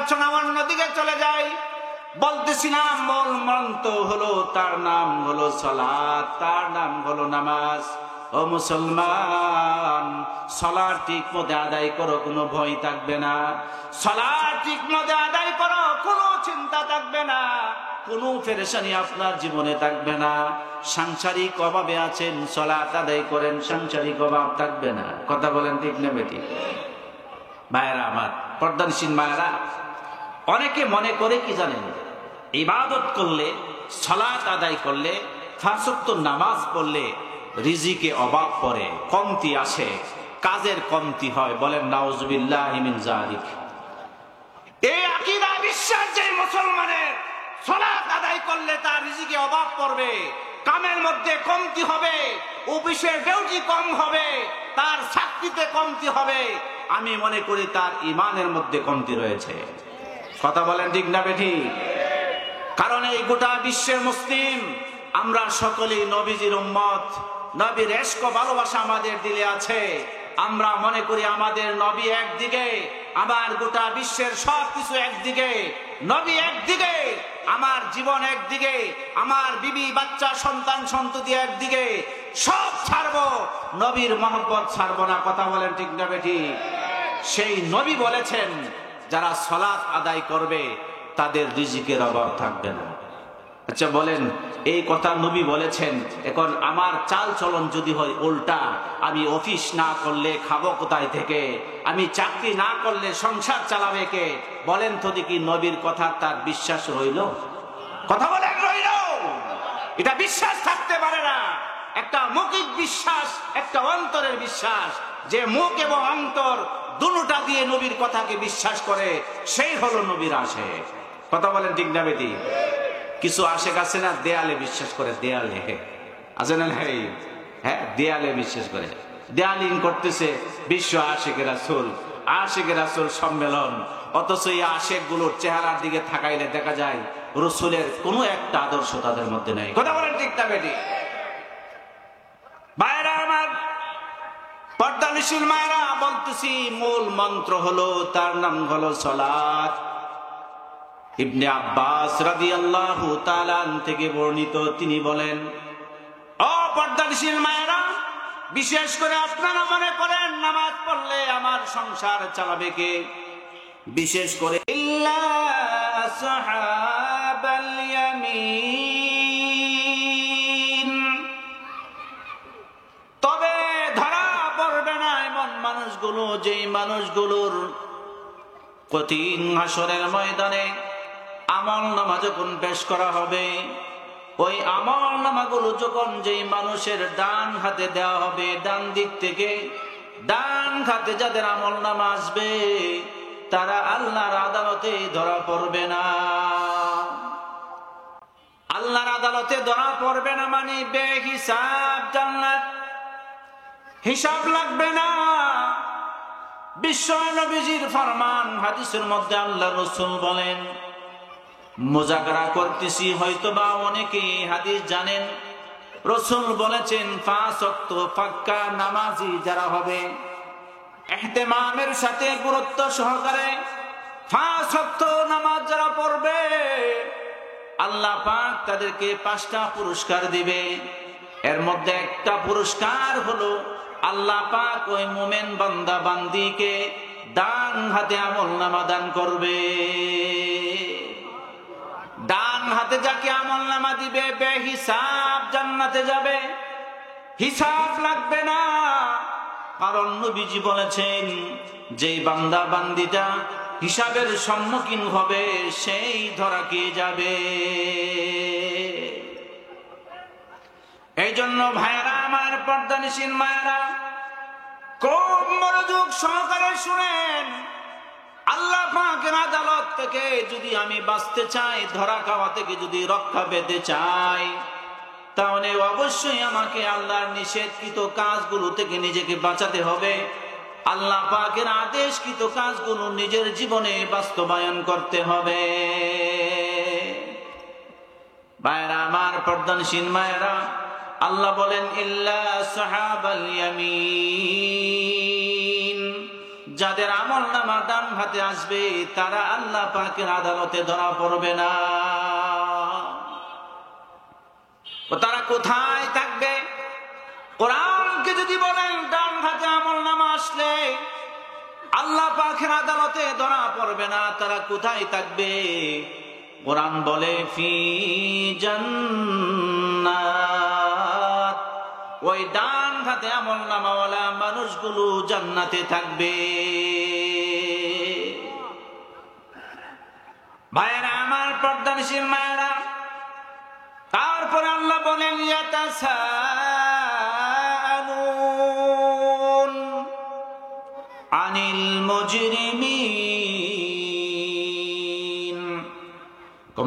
আলোচনা অন্যদিকে চলে যায়। বলতেছিলাম মূল মন্ত্র হলো, তার নাম হলো সালাত, তার নাম হলো নামাজ। ও মুসলমান, সালাত ঠিক মতো আদায় করো, কোনো ভয় থাকবে না। সালাত ঠিক মতো আদায় করো, কোনো চিন্তা থাকবে না, কোনো পেরেশানি আপনার জীবনে থাকবে না। সাংসারিক অভাবে আছেন, সালাত আদায় করেন, সাংসারিক অভাব থাকবে না। কথা বলেন ঠিক না বেটি? ভাইয়েরা আমার, পর্দানিসীন মায়েরা, অনেকে মনে করে কি জানেন, ইবাদত করলে, সালাত আদায় করলে, পাঁচ ওয়াক্ত নামাজ পড়লে রিজিকে অভাব পড়ে, কমতি আসে, কাজের কমতি হয়। বলেন নাউজুবিল্লাহি মিন যালিক। এই আকীদা বিশ্বাস যে মুসলমানের, সালাত আদায় করলে তার রিজিকে অভাব পড়বে, কামের মধ্যে কমতি হবে, অফিসের ডিউটি কম হবে, তার চাকরিতে কমতি হবে, আমি মনে করি তার ঈমানের মধ্যে কমতি রয়েছে। কথা বলেন ঠিক না বেঠি? কারণ এই গোটা বিশ্বের মুসলিম আমরা সকলেই নবীজির উম্মত, নবীর ইশক ভালোবাসা আমাদের দিলে আছে। আমরা মনে করি আমাদের নবী একদিকে, আমার গোটা বিশ্বের সবকিছু একদিকে, নবী একদিকে, আমার জীবন একদিকে, আমার বিবি বাচ্চা সন্তান সন্ততি একদিকে, সব ছাড়বো, নবীর মহব্বত ছাড়বো না। কথা বলেন ঠিক না বেঠি? সেই নবী বলেছেন যারা সালাত আদায় করবে তাদের রিজিকের অভাব থাকবে না। আচ্ছা বলেন, এই কথা নবী বলেছেন, এখন আমার চাল চলন যদি হয় উল্টা, আমি অফিস না করলে খাবো কোথায় থেকে, আমি চাকরি না করলে সংসার চালাবে কে? বলেন তো দেখি, নবীর কথা তার বিশ্বাস রইল? কথা বলেন রইল? এটা বিশ্বাস থাকতে পারে না। একটা মৌখিক বিশ্বাস, একটা অন্তরের বিশ্বাস, যে মুখ এবং অন্তর দুটোটা দিয়ে নবীর কথাকে বিশ্বাস করে, সেই হলো নবীর আশিক। কথা বলেন ঠিক না বেটি? কিছু আশিক আছে না দেয়ালে বিশ্বাস করে, দেয়ালে আছে না? হ্যাঁ, দেয়ালে বিশ্বাস করে, দেয়ালিং করতেছে বিশ্ব আশিকের রাসূল, আশিকের রাসূল সম্মেলন, অথচ এই আশিক গুলোর চেহারার দিকে তাকাইলে দেখা যায় রাসূলের কোনো একটা আদর্শ তাদের মধ্যে নেই। কথা বলেন ঠিক না বেটি? ভাইরা আমার, পর্দানিশীল মায়েরা, বলতেছি মূল মন্ত্র হলো, তার নাম হলো সালাত। ইবনে আব্বাস রাদিয়াল্লাহু তাআলা থেকে বর্ণিত, তিনি বলেন, ও পর্দানিশীল মায়েরা, বিশেষ করে আপনারা মনে করেন নামাজ পড়লে আমার সংসার চালাবে কে? বিশেষ করে ইল্লা আসহাবাল ইয়ামিন, তবে ধরা পড়বে না এমন মানুষগুলো, যেই মানুষগুলোর কঠিন হাসরের ময়দানে আমল নামা যখন পেশ করা হবে, ওই আমল নামাগুলো যখন যেই মানুষের ডান হাতে দেওয়া হবে, ডান দিক থেকে ডান হাতে যাদের আমল নামা আসবে, তারা আল্লাহর আদালতে ধরা পড়বে না। আল্লাহর আদালতে ধরা পড়বে না মানে বেহিসাব জান্নাত, হিসাব লাগবে না। বিশ্ব নবীজির ফরমান, হাদিসের মধ্যে আল্লাহ রাসূল বলেন, মুযাকারা করতেছি, হয়তো বা অনেকেই হাদিস জানেন, রাসূল বলেছেন পাঁচ ওয়াক্ত পাক্কা নামাজি যারা হবে, ইহতিমামের সাথে গুরুত্ব সহকারে পাঁচ ওয়াক্ত নামাজ যারা পড়বে, আল্লাহ পাক তাদেরকে 5টা পুরস্কার দিবে। এর মধ্যে একটা পুরস্কার হলো আল্লাহ পাক ওই মুমিন বান্দা বান্দিকে ডান হাতে আমলনামা দান করবে। ডান হাতে যাকে আমলনামা দিবে বেহিসাব জান্নাতে যাবে, হিসাব লাগবে না। কারণ নবীজি বলেছেন, যেই বান্দা বান্দিটা হিসাবের সম্মুখীন হবে সেই ধরা খেয়ে যাবে। এই জন্য ভাইয়েরা আমার, পর্দানিশীল মায়েরা, খুব মনোযোগ সহকারে শুনেন। আল্লাহ পাকের আদালত থেকে যদি আমি বাঁচতে চাই, ধরা খাওয়া থেকে যদি রক্ষা পেতে চাই, তাহলে অবশ্যই আমাকে আল্লাহর নিষেধকৃত কাজগুলো থেকে নিজেকে বাঁচাতে হবে। আল্লাহ পাকের আদেশকৃত কাজগুলো নিজের জীবনে বাস্তবায়ন করতে হবে। ভাইয়েরা আমার, পর্দানিশীল মায়েরা, আল্লাহ বলেন ইল্লা আসহাবাল ইয়ামিন, যাদের আমল নামা ডান হাতে আসবে তারা আল্লাহ পাকের আদালতে ধরা পড়বে না। তারা কোথায় থাকবে? কোরআনকে যদি বলেন ডান হাতে আমল নামা আসলে আল্লাহ পাকের আদালতে ধরা পড়বে না, তারা কোথায় থাকবে? কোরআন বলে ফি জান্নাত, ওই ডান হাতে আমল নামাওয়ালা মানুষগুলো জান্নাতে থাকবে। ভাইয়েরা আমার, পর্দানিশীল মায়েরা, তারপরে আল্লাহ বলেন ইয়াতাসাআলুন আনিল মুজরিমিন,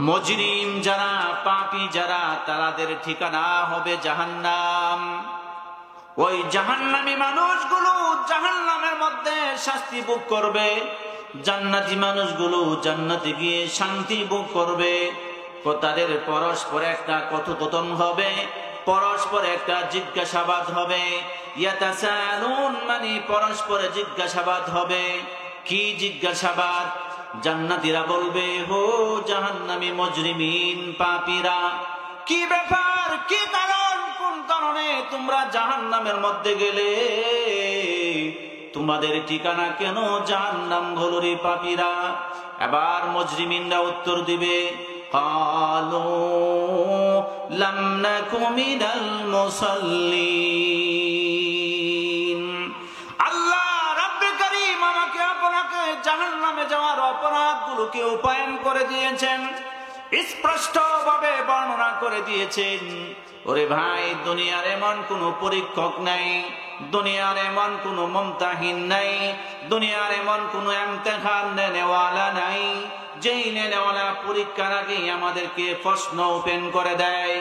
মুজরিম যারা, পাপী যারা, তাদের ঠিকানা হবে জাহান্নাম। ওই জাহান্নামী মানুষগুলো জাহান্নামের মধ্যে শাস্তি ভোগ করবে, জান্নাতি মানুষগুলো জান্নাতে গিয়ে শান্তি ভোগ করবে। তাদের পরস্পর একটা কথোপকথন হবে, পরস্পর একটা জিজ্ঞাসাবাদ হবে। ইয়াতাসাআলুন মানে পরস্পরে জিজ্ঞাসাবাদ হবে। কি জিজ্ঞাসাবাদ? জান্নাতীরা বলবে, হো জাহান্নামী মুজরিমিন, পাপীরা, কি ব্যাপার, কি কারণ, কোন কারণে তোমরা জাহান্নামের মধ্যে গেলে? তোমাদের ঠিকানা কেন জাহান্নাম হলো রে পাপীরা? এবার মুজরিমিনরা উত্তর দিবে, ক্বালু লাম নাকু মিনাল মুসাল্লিন। আল্লাহ রাব্বে কারীম আমাকে আপনাকে জাহান্নামে যাওয়ার অপরাধগুলোকে উপায়ন করে দিয়েছেন, স্পষ্টভাবে বর্ণনা করে দিয়েছেন। ওরে ভাই, দুনিয়ার এমন কোন পরীক্ষক নাই, দুনিয়ার এমন কোন মুমতাহিন নাই, দুনিয়ার এমন কোন ইমতিহান নেওয়ালা নাই, যেই নেওয়ালা পরীক্ষার আগেই আমাদেরকে প্রশ্ন ওপেন করে দেয়,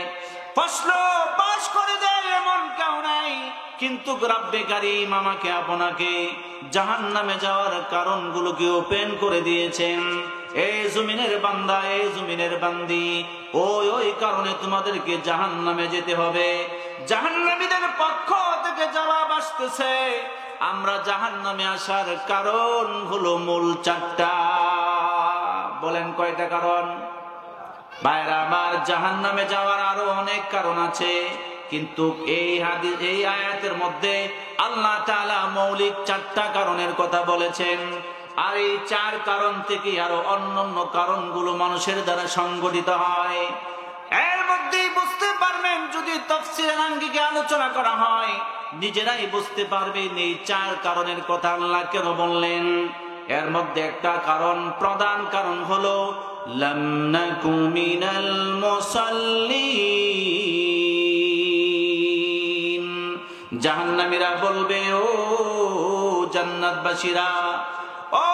প্রশ্ন পাস করে দেয়, এমন কেউ নাই। কিন্তু রব্বে কারীম আমাকে আপনাকে জাহান্নামে যাওয়ার কারণগুলোকে ওপেন করে দিয়েছেন। এই জমিনের বান্দা, এই জমিনের বান্দি, ওই কারণে তোমাদেরকে জাহান্নামে যেতে হবে। জাহান্নামীদের পক্ষ থেকে জবাব আসতেছে, আমরা জাহান্নামে আসার কারণ হলো মূল চারটা। বলেন কয়টা কারণ? ভাইরা আমার, জাহান্নামে যাওয়ার আরো অনেক কারণ আছে, কিন্তু এই হাদিস, এই আয়াতের মধ্যে আল্লাহ তাআলা মৌলিক চারটা কারণের কথা বলেছেন। আর এই চার কারণ থেকে আরো অন্যান্য কারণগুলো মানুষের দ্বারা সংগঠিত হয়। এর মধ্যেই বুঝতে পারবেন, যদি তাফসীরের আঙ্গিকে আলোচনা করা হয়, নিজেরাই বুঝতে পারবেন এই চার কারণের কথা আল্লাহ কেন বললেন। এর মধ্যে একটা কারণ, প্রধান কারণ হলো লাম নাকু মিনাল মুসাল্লিন। জাহান্নামীরা বলবে, ও জান্নাতবাসীরা, ও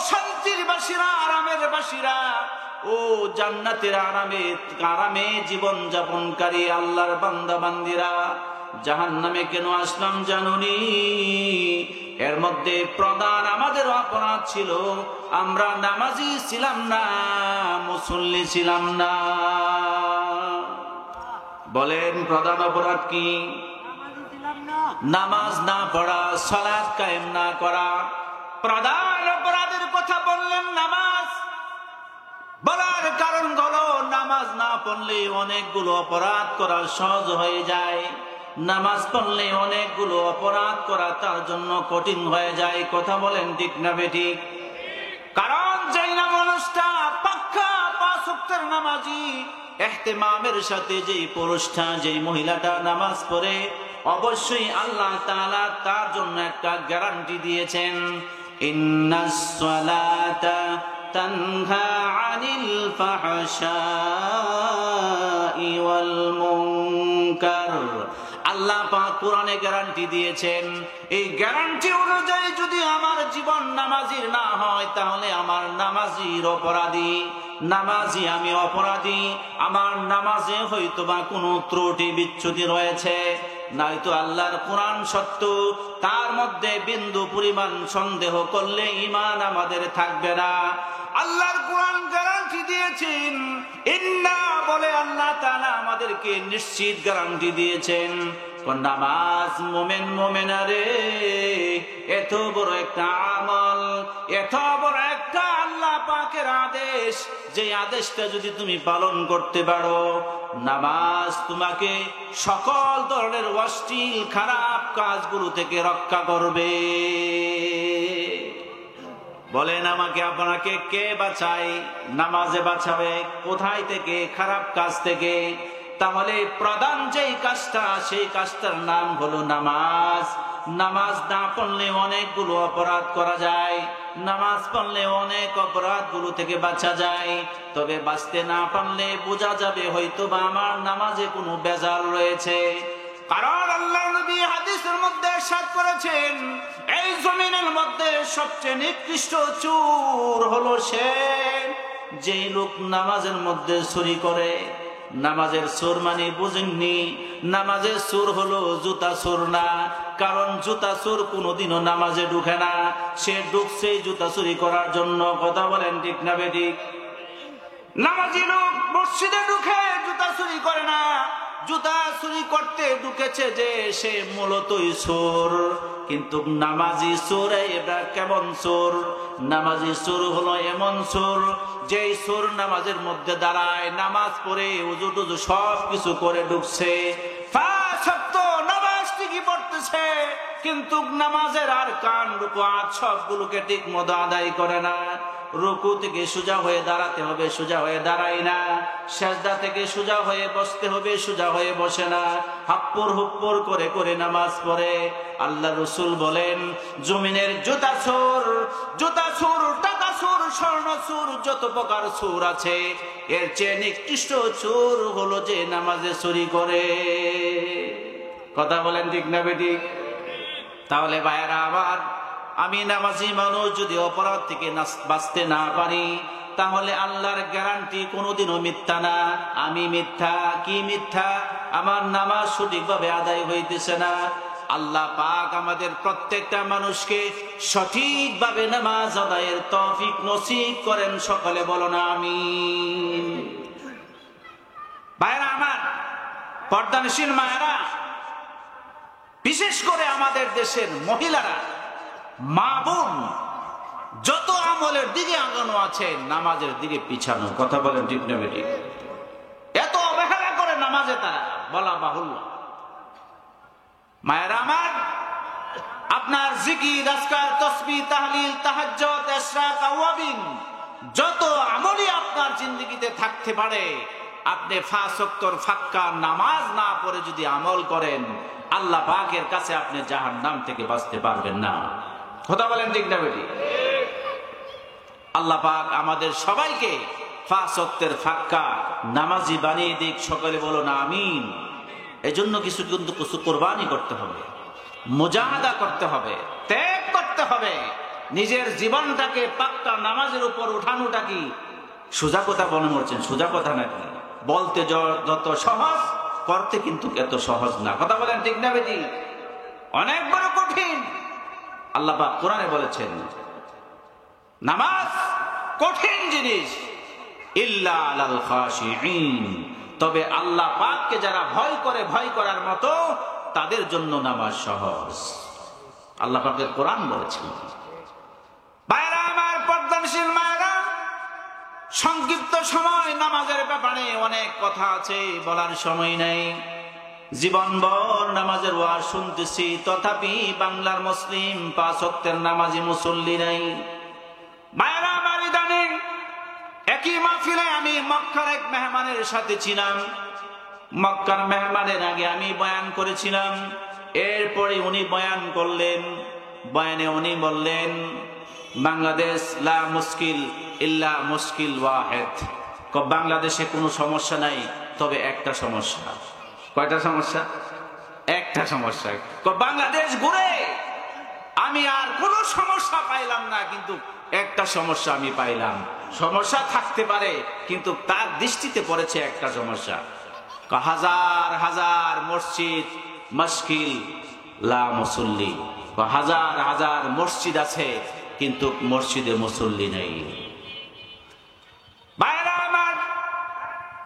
শান্তির বাসীরা, আরামের বাসীরা, ও জান্নাতের আরামে জীবন যাপনকারী আল্লাহর বান্দা বান্দিরা, জাহান্নামে কেন আসলাম জানুনি? এর মধ্যে প্রধান আমাদের অপরাধ ছিল, আমরা নামাজি ছিলাম না, মুসল্লি ছিলাম না। বলেন প্রধান অপরাধ কি? নামাজ না পড়া, সালাত কায়েম না করা। প্রধান অপরাধের কথা বললেন নামাজ। বলার কারণ হলো, নামাজ না পড়লে অনেকগুলো অপরাধ করা সহজ হয়ে যায়, নামাজ পড়লে অনেকগুলো অপরাধ করা তার জন্য কঠিন হয়ে যায়। কথা বলেন ঠিক না বেঠিক? কারণ যেই না মানুষটা পাক্কা 5 ওয়াক্তের নামাজি, ইহতিমামের সাথে যেই পুরুষটা, যেই মহিলাটা নামাজ পড়ে, অবশ্যই আল্লাহ তাআলা তার জন্য একটা গ্যারান্টি দিয়েছেন, ইন্নাস সালাতা তানহা আনিল ফাহশাই ওয়াল মুনকার। আল্লাহ পাক কোরআনে গ্যারান্টি দিয়েছেন, এই গ্যারান্টি অনুযায়ী যদি আমার জীবন নামাজির না হয়, তাহলে আমার নামাজির অপরাধী, নামাজি আমি অপরাধী, আমার নামাজে হয়তোবা কোনো ত্রুটি বিচ্যুতি রয়েছে, নয়তো আল্লাহর কোরআন সত্য, তার মধ্যে বিন্দু পরিমাণ সন্দেহ করলে ঈমান আমাদের থাকবে না। আল্লাহর কোরআন গ্যারান্টি দিয়েছেন, ইন্না বলে আল্লাহ তাআলা আমাদেরকে নিশ্চিত গ্যারান্টি দিয়েছেন, নামাজ মোমেন মোমেনারে এত বড় একটা আমল, এত বড় একটা আল্লাহ পাকের আদেশ, যে আদেশটা যদি তুমি পালন করতে পারো, নামাজ তোমাকে সকল ধরনের অশ্লীল খারাপ কাজগুলো থেকে রক্ষা করবে। বলেন আমাকে আপনাকে কে বাঁচায়? নামাজে বাঁচাবে। কোথায় থেকে? খারাপ কাজ থেকে। তাহলে প্রধান যেই কাজটা, সেই কাজটার নাম হলো নামাজ। নামাজ না পড়লে অনেকগুলো অপরাধ করা যায়, নামাজ পড়লে অনেক অপরাধগুলো থেকে বাঁচা যায়। তবে বাঁচতে না পারলে বোঝা যাবে হয়তো বা আমার নামাজে কোনো বেজাল রয়েছে। কারণ আল্লাহ নবী হাদিসের মধ্যে ইরশাদ করেছেন, এই জমিনের মধ্যে সবচেয়ে নিকৃষ্ট চোর হলো সে, যেই লোক নামাজের মধ্যে চুরি করে। নামাজের চোর মানে বুঝেননি, নামাজের চোর হলো জুতা চোর না। কারণ জুতা চোর কোনোদিনও নামাজে ঢুকে না, সে ঢুকছে জুতা চুরি করার জন্য। কথা বলেন ঠিক না বেঠিক? নামাজি লোক মসজিদে ঢুকে জুতা চুরি করে না, জুতা চুরি করতে ঢুকেছে যে সে মূলতই চোর। কিন্তু নামাজি চোর এটা কেমন চোর? নামাজি চোর হলো এমন চোর, যেই চোর নামাজের মধ্যে দাঁড়ায়, নামাজ পড়ে উজু টুজু সব কিছু করে ঢুকছে, নামাজ ঠিকই পড়তেছে, কিন্তু নামাজের আর কান রুকু আজ সবগুলোকে ঠিক মতো আদায় করে না। রুকু থেকে সোজা হয়ে দাঁড়াতে হবে, সোজা হয়ে দাঁড়ায় না। সেজদা থেকে সোজা হয়ে বসতে হবে, সোজা হয়ে বসে না। হাপ্পর হুপ্পর করে করে নামাজ পড়ে। আল্লাহ রসুল বলেন, জমিনের জুতা চোর, জুতা চোর, টাকা চোর, স্বর্ণ চোর, যত প্রকার চোর আছে, এর চেয়ে নিকৃষ্ট চোর হলো যে নামাজে চুরি করে। কথা বলেন ঠিক না বেঠিক? তাহলে ভাইয়েরা আমার, আমি নামাজি মানুষ যদি অপরাধ থেকে বাঁচতে না পারি, তাহলে আল্লাহর গ্যারান্টি কোনোদিনও মিথ্যা না। আমি মিথ্যা। কি মিথ্যা? আমার নামাজ সঠিকভাবে আদায় হইতেছে না। আল্লাহ পাক আমাদের প্রত্যেকটা মানুষকে সঠিকভাবে নামাজ আদায়ের তৌফিক নসিব করেন। সকলে বলো না আমিন। ভাইরা আমার, পর্দানশীল মায়েরা, বিশেষ করে আমাদের দেশের মহিলারা, মা বোন, যত আমলের দিকে আগানো আছে, নামাজের দিকে পিছানো। কথা বলেন ঠিক না বেঠিক? এত অবহেলা করে নামাজে তারা, বলা বাহুল্য। মায়েরা আমার, আপনার জিকির, আজকার, তাসবিহ, তাহলিল, তাহাজ্জুদ, ইশরাক, আওয়াবিন, যত আমলই আপনার জিন্দেগিতে থাকতে পারে, আপনি 5 ওয়াক্তের ফাক্কা নামাজ না পড়ে যদি আমল করেন, আল্লাহ পাকের কাছে আপনি জাহান্নাম থেকে বাঁচতে পারবেন না। কথা বলেন ঠিক না বেঠিক? আল্লাহ পাক আমাদের সবাইকে 5 ওয়াক্তের ফাক্কা নামাজি বানিয়ে দিক। সকলে বলো না আমিন। এজন্য কিছু কিন্তু কোরবানি করতে হবে, মুজাহাদা করতে হবে, ত্যাগ করতে হবে। নিজের জীবনটাকে পাক্কা নামাজের উপর উঠানোটা কি সোজা কথা মনে করছেন? সোজা কথা নাকি? বলতে যত সহজ, করতে কিন্তু এত সহজ না। কথা বলেন ঠিক না বেঠিক? অনেক বড় কঠিন। আল্লাহ পাক কোরআনে বলেছেন, নামাজ কঠিন জিনিস, ইল্লা আলাল খাশিঈন, তবে আল্লাহ পাককে যারা ভয় করে, ভয় করার মতো, তাদের জন্য নামাজ সহজ। আল্লাহ পাকের কোরআন বলেছেন। ভাইরা আমার, পর্দানশীল মায়েরা, সংক্ষিপ্ত সময় নামাজের ব্যাপারে অনেক কথা আছে, বলার সময় নেই। জীবনভর নামাজের ওয়াজ শুনতেছি, তথাপি বাংলার মুসলিম 5 ওয়াক্তের নামাজি মুসল্লি নাই। মায়েরা আমার, ইদানিং একই মাহফিলে আমি মক্কার এক মেহমানের সাথে ছিলাম। মক্কার মেহমানের আগে আমি বয়ান করেছিলাম। এরপরে উনি বয়ান করলেন। বয়ানে উনি বললেন, বাংলাদেশ লা মুশকিল ইল্লা মুশকিল ওয়াহিদ, বাংলাদেশে কোনো সমস্যা নাই, তবে একটা সমস্যা। কয়টা সমস্যা? একটা সমস্যা। বাংলাদেশ ঘুরে আমি আর কোনো সমস্যা পাইলাম না, কিন্তু একটা সমস্যা আমি পাইলাম। সমস্যা থাকতে পারে, কিন্তু তার দৃষ্টিতে পড়েছে একটা সমস্যা। হাজার হাজার মসজিদ মুশকিল লা মুসল্লি, হাজার হাজার মসজিদ আছে, কিন্তু মসজিদে মুসল্লি নেই। ভাইরা আমার,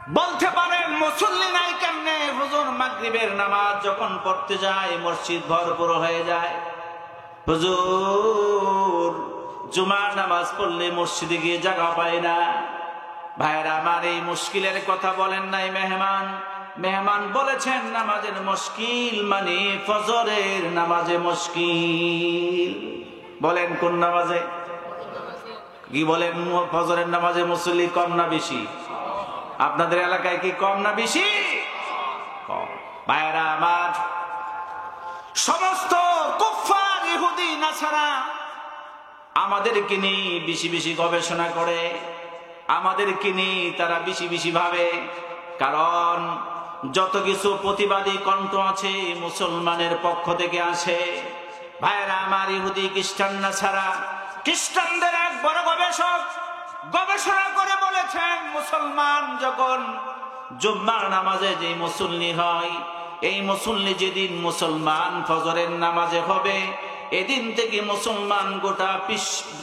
বলতে পারেন মুসল্লি নাই কেমনে? হুজুর মাগরিবের নামাজ যখন পড়তে যায় মসজিদ ভরপুর হয়ে যায়। হুজুর জুমার নামাজ পড়লে মসজিদে গিয়ে জায়গা পায় না। ভাইরা আমার, এই মুশকিলের কথা বলেন নাই মেহমান। মেহমান বলেছেন নামাজের মুশকিল মানে ফজরের নামাজে মুশকিল। বলেন কোন নামাজে? কি বলেন? ফজরের নামাজে মুসল্লি কম না বেশি? আপনাদের এলাকায় কি কম না বেশি? কম। ভাইরা আমার, সমস্ত কুফফার ইহুদি নাসারা আমাদেরকে নিয়ে বেশি বেশি গবেষণা করে, আমাদেরকে নিয়ে তারা বেশি বেশি ভাবে। কারণ যত কিছু প্রতিবাদী কণ্ঠ আছে মুসলমানের পক্ষ থেকে আসে। ভাইরা আমার, ইহুদি খ্রিস্টান নাসারা, খ্রিস্টানদের এক বড় গবেষক গবেষণা করে বলেছেন মুসলমান যখন জুম্মার নামাজে যে মুসল্লি হয়, এই মুসল্লি যেদিন মুসলমান ফজরের নামাজে হবে, এদিন থেকে মুসলমান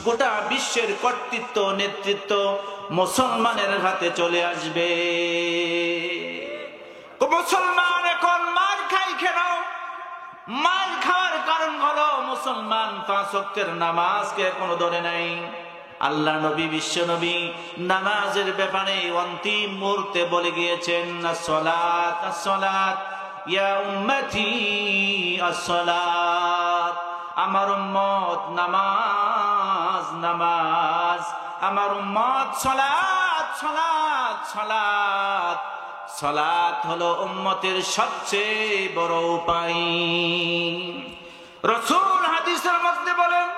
গোটা বিশ্বের কর্তৃত্ব নেতৃত্ব মুসলমানের হাতে চলে আসবে। মুসলমান এখন মার খাই কেন? মার খাওয়ার কারণ হলো মুসলমান পাঁচ ওয়াক্তের নামাজকে এখনো ধরে নাই। আল্লাহ নবী, বিশ্ব নবী নামাজের ব্যাপারে অন্তিম মুহূর্তে বলে গিয়েছেন, আসসালাত আসসালাত ইয়া উম্মতি আসসালাত। আমার উম্মত নামাজ নামাজ, আমার উম্মত সালাত সালাত সালাত। সালাত হলো উম্মতের সবচেয়ে বড় উপায়। রাসূল হাদিসের মধ্যে বলেন,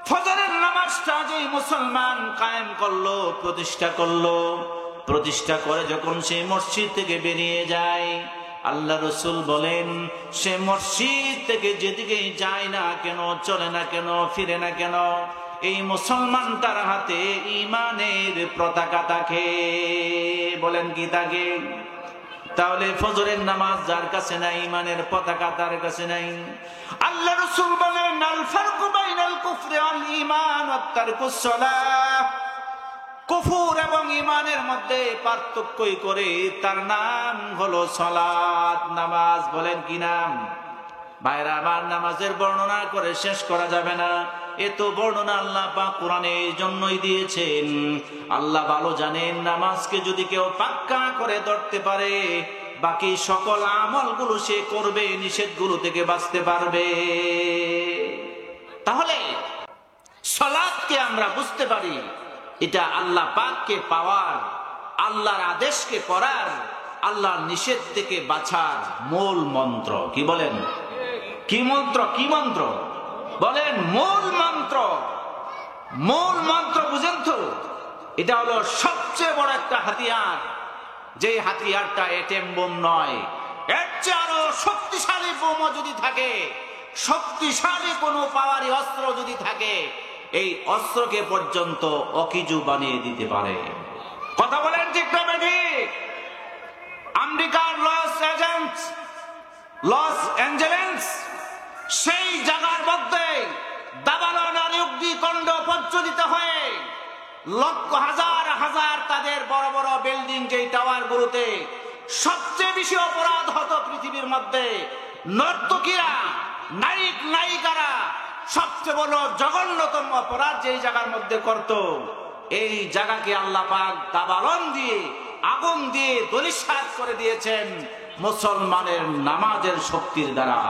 ফজরের নামাজটা যে মুসলমান কায়েম করলো, প্রতিষ্ঠা করে যখন সে মসজিদ থেকে বেরিয়ে যায়, আল্লাহ রসুল বলেন সে মসজিদ থেকে যেদিকেই যায় না কেন, চলে না কেন, ফিরে না কেন, এই মুসলমান তার হাতে ঈমানের পতাকা থাকে। বলেন কি থাকে? তাহলে ফজরের নামাজ যার কাছে নাই, ঈমানের পতাকা তার কাছে নাই। আল্লাহ রাসূল বলেন, আল ফারকু বাইনাল কুফরি ওয়াল ঈমান ওয়াত তারকুস সালাহ। কুফর এবং ঈমানের মধ্যে পার্থক্যই করে, তার নাম হলো সালাত, নামাজ। বলেন কি নাম? ভাইরা আমার, নামাজের বর্ণনা করে শেষ করা যাবে না। এত বর্ণনা আল্লাহ পাক কোরআনে এই জন্যই দিয়েছেন। আল্লাহ ভালো জানেন, নামাজকে যদি কেউ পাক্কা করে ধরতে পারে, বাকি সকল আমলগুলো সে করবে, নিষেধগুলো থেকে বাঁচতে পারবে। তাহলে সালাতকে আমরা বুঝতে পারি, এটা আল্লাহ পাককে পাওয়ার, আল্লাহর আদেশকে করার, আল্লাহর নিষেধ থেকে বাঁচার মূল মন্ত্র। কি বলেন? কি মন্ত্র? কি মন্ত্র? বলেন মূল মন্ত্র। মূল মন্ত্র বুঝেন তো? এটা হলো সবচেয়ে বড় একটা হাতিয়ার। যে হাতিয়ারটা এটিএম বোম নয়, এর চেয়ে আরো শক্তিশালী বোমও যদি থাকে, শক্তিশালী কোনো পাওয়ারি অস্ত্র যদি থাকে, এই অস্ত্রকে পর্যন্ত অকিজু বানিয়ে দিতে পারে। কথা বলেন ঠিক না ঠিক? আমেরিকার লস অ্যাঞ্জেলেস সেই জায়গার মধ্যে দাবানল অগ্নিকাণ্ড প্রজ্বলিত হয়ে লক্ষ হাজার হাজার তাদের বড় বড় বিল্ডিং, যে টাওয়ার গুলোতে সবচেয়ে বেশি অপরাধ হতো পৃথিবীর মধ্যে, নর্তকীরা, নায়িকারা সবচেয়ে বড় জঘন্যতম অপরাধ যেই জায়গার মধ্যে করত, এই জায়গাকে আল্লাহ পাক দাবানল দিয়ে, আগুন দিয়ে ধূলিসাৎ করে দিয়েছেন মুসলমানের নামাজের শক্তির দ্বারা।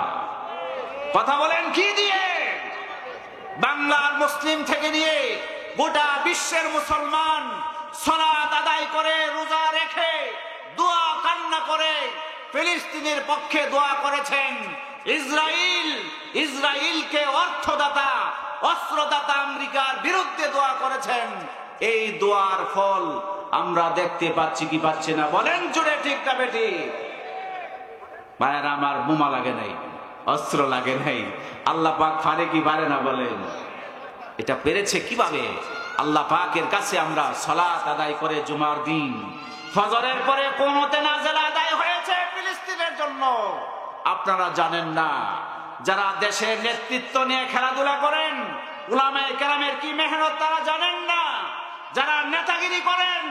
কথা বলেন কি দিয়ে? বাংলার মুসলিম থেকে নিয়ে গোটা বিশ্বের মুসলমান সালাত আদায় করে, রোজা রেখে, দোয়া কান্না করে ফিলিস্তিনের পক্ষে দোয়া করেছেন। ইসরায়েলকে অর্থদাতা, অস্ত্রদাতা আমেরিকার বিরুদ্ধে দোয়া করেছেন। এই দোয়ার ফল আমরা দেখতে পাচ্ছি কি পাচ্ছি না? বলেন জোরে ঠিক না বেটি? ভাইয়েরা আমার, বোমা লাগে নাই, অস্ত্র লাগে নাই, আল্লাহ পাক পারে কি পারে না? বলেন এটা পেরেছে কিভাবে? আল্লাহ পাকের কাছে আমরা সালাত আদায় করে জুমার দিন ফজরের পরে কুনুতে নাযিল আদায় হয়েছে ফিলিস্তিনের জন্য। আপনারা জানেন না, যারা দেশের নেতৃত্ব নিয়ে খেলাধুলা করেন, উলামায়ে কেরামের কি মেহনত তারা জানেন না? যারা নেতাগিরি করেন,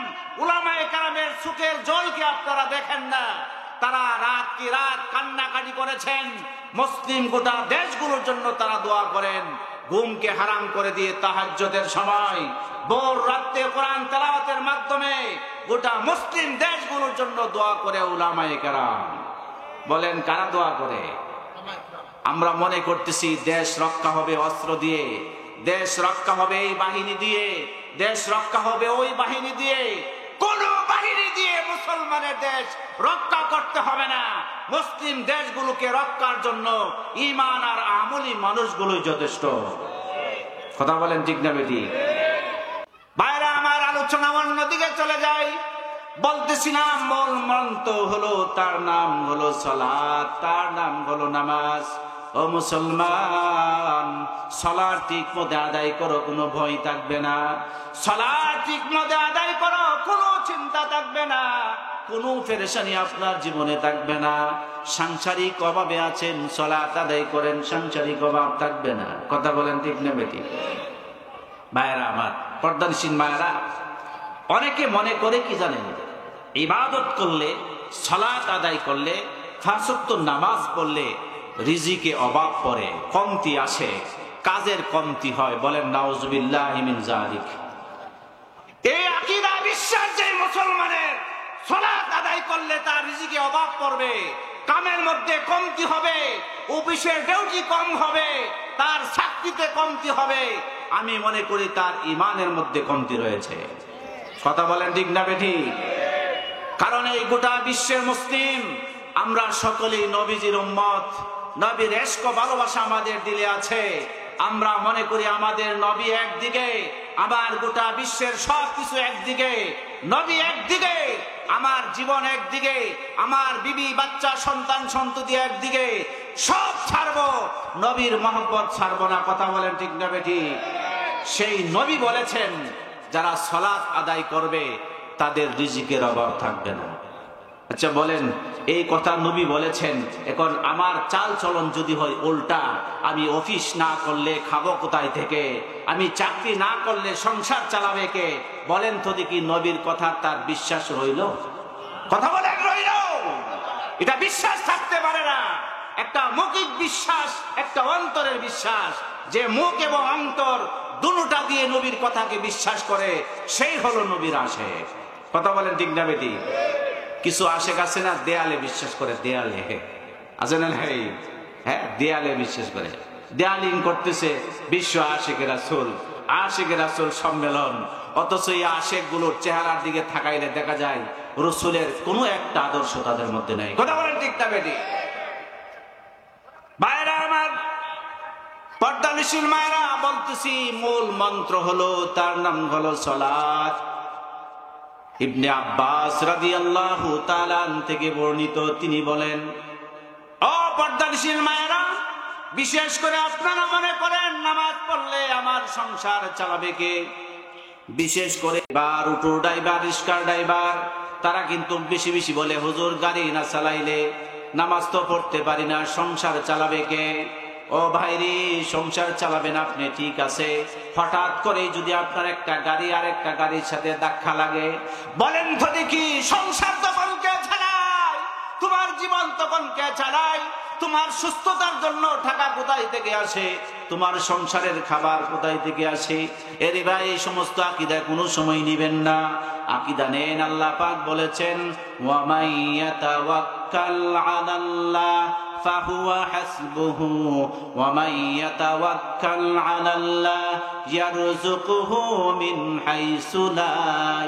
উলামায়ে কেরামের সুখের জলকে আপনারা দেখেন না। তারা রাত কি রাত কান্নাকাটি করেছেন, মুসলিম গোটা দেশগুলোর জন্য তারা দোয়া করেন। ঘুমকে হারাম করে দিয়ে তাহাজ্জুদের সময় ভোর রাতে কোরআন তেলাওয়াতের মাধ্যমে গোটা মুসলিম দেশগুলোর জন্য দোয়া করে উলামায়ে কেরাম। বলেন কারা দোয়া করে? আমরা মনে করতেছি দেশ রক্ষা হবে অস্ত্র দিয়ে, দেশ রক্ষা হবে এই বাহিনী দিয়ে, দেশ রক্ষা হবে ওই বাহিনী দিয়ে। কোন বাহিনী দিয়ে মুসলমানের দেশ রক্ষা করতে হবে না। মুসলিম দেশগুলোকে রক্ষার জন্য ঈমান আর আমলি মানুষগুলোই যথেষ্ট। কথা বলেন ঠিক না বেটি? ভাইরা আমার, আলোচনা অন্যদিকে চলে যায়। বলতেছিলাম মূল মন্ত্র হলো, তার নাম হলো সালাত, তার নাম হলো নামাজ। ও মুসলমান, সালাত ঠিক মতো আদায় করো, কোনো ভয় থাকবে না। সালাত ঠিক মতো আদায় করো, কোনো চিন্তা থাকবে না, কোনো পেরেশানি আপনার জীবনে থাকবে না। সাংসারিক অভাবে আছেন, সালাত আদায় করেন, সাংসারিক অভাব থাকবে না। কথা বলেন ঠিক না বেটি? ভাইয়েরা আমার, পর্দানিসীন মায়েরা, অনেকে মনে করে কি জানেন, ইবাদত করলে, সালাত আদায় করলে, পাঁচ ওয়াক্ত নামাজ পড়লে রিজিকে অভাব পড়ে, কমতি আসে, কাজের কমতি হয়। বলেন নাউজুবিল্লাহি মিন যালিক। এই আকীদা বিশ্বাস যে মুসলমানের সালাত আদায় করলে তার রিজিকে অভাব পড়বে, কামের মধ্যে কমতি হবে, অফিসের ডিউটি কম হবে, তার চাকরিতে কমতি হবে, আমি মনে করি তার ঈমানের মধ্যে কমতি রয়েছে। কথা বলেন ঠিক না বেঠি? কারণ এই গোটা বিশ্বের মুসলিম আমরা সকলেই নবীজির উম্মত। নবীর ইশক ভালোবাসা আমাদের দিলে আছে। আমরা মনে করি আমাদের নবী একদিকে, আমার গোটা বিশ্বের সবকিছু একদিকে, নবী একদিকে, আমার জীবন একদিকে, আমার বিবি বাচ্চা সন্তান সন্ততি একদিকে, সব ছাড়বো, নবীর মহব্বত ছাড়বো না। কথা বলেন ঠিক না বেঠি? সেই নবী বলেছেন যারা সালাত আদায় করবে তাদের রিজিকের অভাব থাকবে না। আচ্ছা বলেন, এই কথা নবী বলেছেন, এখন আমার চাল চলন যদি হয় উল্টা, আমি অফিস না করলে খাবো কোথায় থেকে, আমি চাকরি না করলে সংসার চালাবে কে? বলেন তো দেখি, নবীর কথা তার বিশ্বাস রইল? কথা বলেন রইল? এটা বিশ্বাস থাকতে পারে না। একটা মৌখিক বিশ্বাস, একটা অন্তরের বিশ্বাস, যে মুখ এবং অন্তর দুটোটা দিয়ে নবীর কথাকে বিশ্বাস করে, সেই হলো নবীর আশেক। কথা বলেন ঠিক না বেটি? কিছু আশেক আছে না, দেয়ালে বিশ্বাস করে, দেয়ালে আছে না? হ্যাঁ, দেয়ালে বিশ্বাস করে, দেয়ালিং করতেছে বিশ্ব আশেকে রাসূল, আশেকে রাসূল সম্মেলন। অথচ এই আশেক গুলোর চেহারার দিকে তাকাইলে দেখা যায় রাসূলের কোনো একটা আদর্শ তাদের মধ্যে নেই। কথা বলেন ঠিক না বেটি? ভাইরা আমার, পর্দানিসীন মায়েরা, বলতেছি মূল মন্ত্র হলো, তার নাম হলো সালাত। ইবনে আব্বাস রাদিয়াল্লাহু তাআলা থেকে বর্ণিত, তিনি বলেন, ও পর্দানিসীন মায়েরা, বিশেষ করে আপনারা মনে করেন নামাজ পড়লে আমার সংসার চালাবে কে? বিশেষ করে অটো ড্রাইভার, রিক্সা ড্রাইভার, তারা কিন্তু বেশি বেশি বলে, হুজুর গাড়ি না চালাইলে নামাজ তো পড়তে পারি না, সংসার চালাবে কে? ও ভাইরি, সংসার চালাবেন আপনি ঠিক আছে, হঠাৎ করে যদি আপনার একটা গাড়ি আর একটা গাড়ির সাথে ধাক্কা লাগে, বলেন তো দেখি, সংসার তখন কে চালায়? তোমার জীবন তখন কে চালায়? তোমার সুস্থতার জন্য টাকা কোথায় থেকে আসে? তোমার সংসারের খাবার কোথায় থেকে আসে? এরে ভাই, এই সমস্ত আকীদা কোনো সময় নিবেন না। আকীদা নেন, আল্লাহ পাক বলেছেন, ওয়া মাইয়াতাওয়াক্কাল আলাল্লাহ ফাহুয়া হাসবুহু ওয়া মাইয়াতাওয়াক্কাল আলাল্লাহ ইয়ারযুকুহু মিন হাইসু লা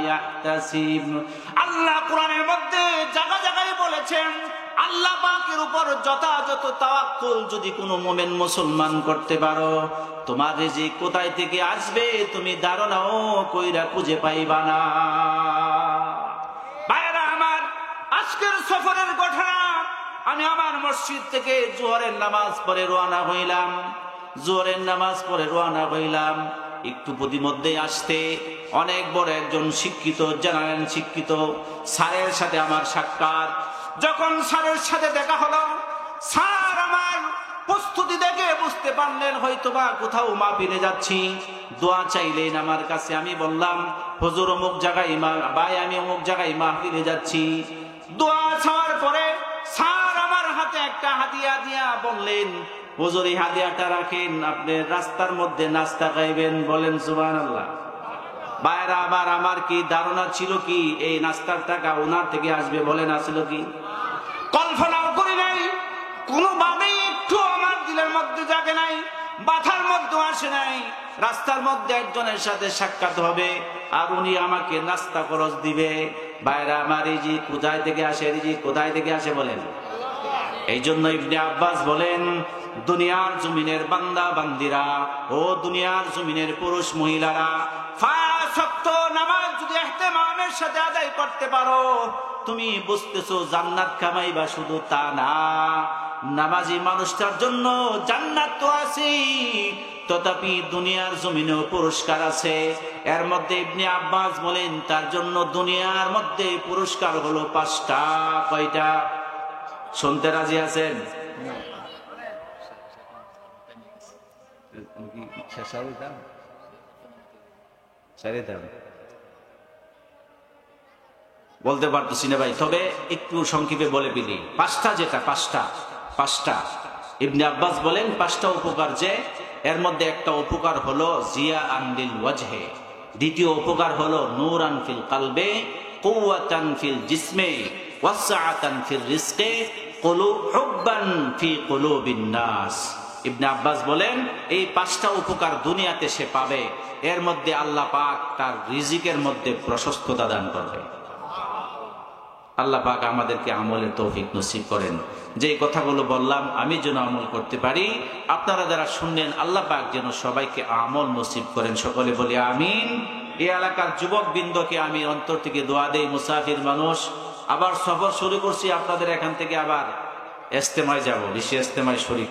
ইয়াহতাসিব। আল্লাহ কোরআনের মধ্যে জায়গা জায়গায় বলেছেন, আল্লাহ পাকের উপর যথাযথ তাওয়াক্কুল যদি কোনো মুমিন মুসলমান করতে পারো, তোমার রিজিক কোথায় থেকে আসবে তুমি ধারণাও কইরা খুঁজে পাইবা না। ভাইরা আমার, আজকের সফরের ঘটনা, আমি আমার মসজিদ থেকে জোহরের নামাজ পড়ে রওনা হইলাম, জোহরের নামাজ পড়ে রওনা হইলাম, একটু প্রতিমধ্যে আসতে অনেক বড় একজন শিক্ষিত, জেনারেল শিক্ষিত স্যারের সাথে আমার সাক্ষাৎ। যখন স্যারের সাথে দেখা হলো, স্যার আমার প্রস্তুত প্রস্তুতি দেখে বুঝতে পারলেন হয়তোবা কোথাও মাহফিলে যাচ্ছি, দোয়া চাইলেন আমার কাছে। আমি বললাম, হুজুর অমুক জায়গায় ভাই আমি অমুক জায়গায় মাহফিলে যাচ্ছি। দোয়া চাওয়ার পরে স্যার আমার হাতে একটা হাদিয়া দিয়া বললেন, হুজুর এই হাদিয়াটা রাখেন, আপনি রাস্তার মধ্যে নাস্তা খাইবেন। বলেন সুবহানাল্লাহ। বাইরা আবার আমার কি ধারণা ছিল কি এই নাস্তার টাকা ওনার থেকে আসবে? বলেন আসলো কি? কল্পনাও করি নাই, কোনোভাবেই একটু আমার দিলের মধ্যে জাগে নাই, মাথার মধ্যে আসে নাই। রাস্তার মধ্যে একজনের সাথে সাক্ষাৎ হবে আর উনি আমাকে নাস্তা খরচ দিবে। বাইরা আমার এই যে কোথায় থেকে আসে, এই যে কোথায় থেকে আসে বলেন? এই জন্য ইবনে আব্বাস বলেন, দুনিয়ার জমিনের বান্দা বান্দিরা, ও দুনিয়ার জমিনের পুরুষ মহিলারা, 5 ওয়াক্ত নামাজ যদি ইহতিমামের সাথে আদায় করতে পারো, তুমি বুঝতেছো জান্নাত কামাইবা। শুধু তা না, নামাজি মানুষটার জন্য জান্নাত তো আছে, তথাপি দুনিয়ার জমিনেও পুরস্কার আছে। এর মধ্যে ইবনে আব্বাস বলেন তার জন্য দুনিয়ার মধ্যে পুরস্কার হলো 5টা। কয়টা? শুনতে রাজি আছেন? বলতে পারতেছি না ভাই, তবে একটু সংক্ষেপে বলে দিলি। 5টা, যেটা 5টা ইবনে আব্বাস বলেন 5টা উপকার, যে এর মধ্যে একটা উপকার হলো জিয়া আনলিল ওয়াজহে, দ্বিতীয় উপকার হলো নূরান ফিল কলবে, কুওয়াতান ফিল জিসমে, ওয়াসআতান ফিল রিজকে, হুব্বান ফি কুলুবিন নাস। ইবনে আব্বাস বলেন এই 5টা উপকার দুনিয়াতে সে পাবে, এর মধ্যে আল্লাহ পাক তার রিজিকের মধ্যে প্রশস্ততা দান করবে। আল্লাহ পাক আমাদেরকে আমলের তৌফিক নসিব করেন। যে কথাগুলো বললাম আমি যেন আমল করতে পারি, আপনারা যারা শুনলেন আল্লাহ পাক যেন সবাইকে আমল নসিব করেন। সকলে বলি আমিন। এই এলাকার যুবক বৃন্দকে আমি অন্তর থেকে দোয়া দেই। মুসাফির মানুষ, আবার সফর শুরু করছি, আপনাদের এখান থেকে আবার ইজতেমায় যাব, বেশি ইজতেমায় শরীক।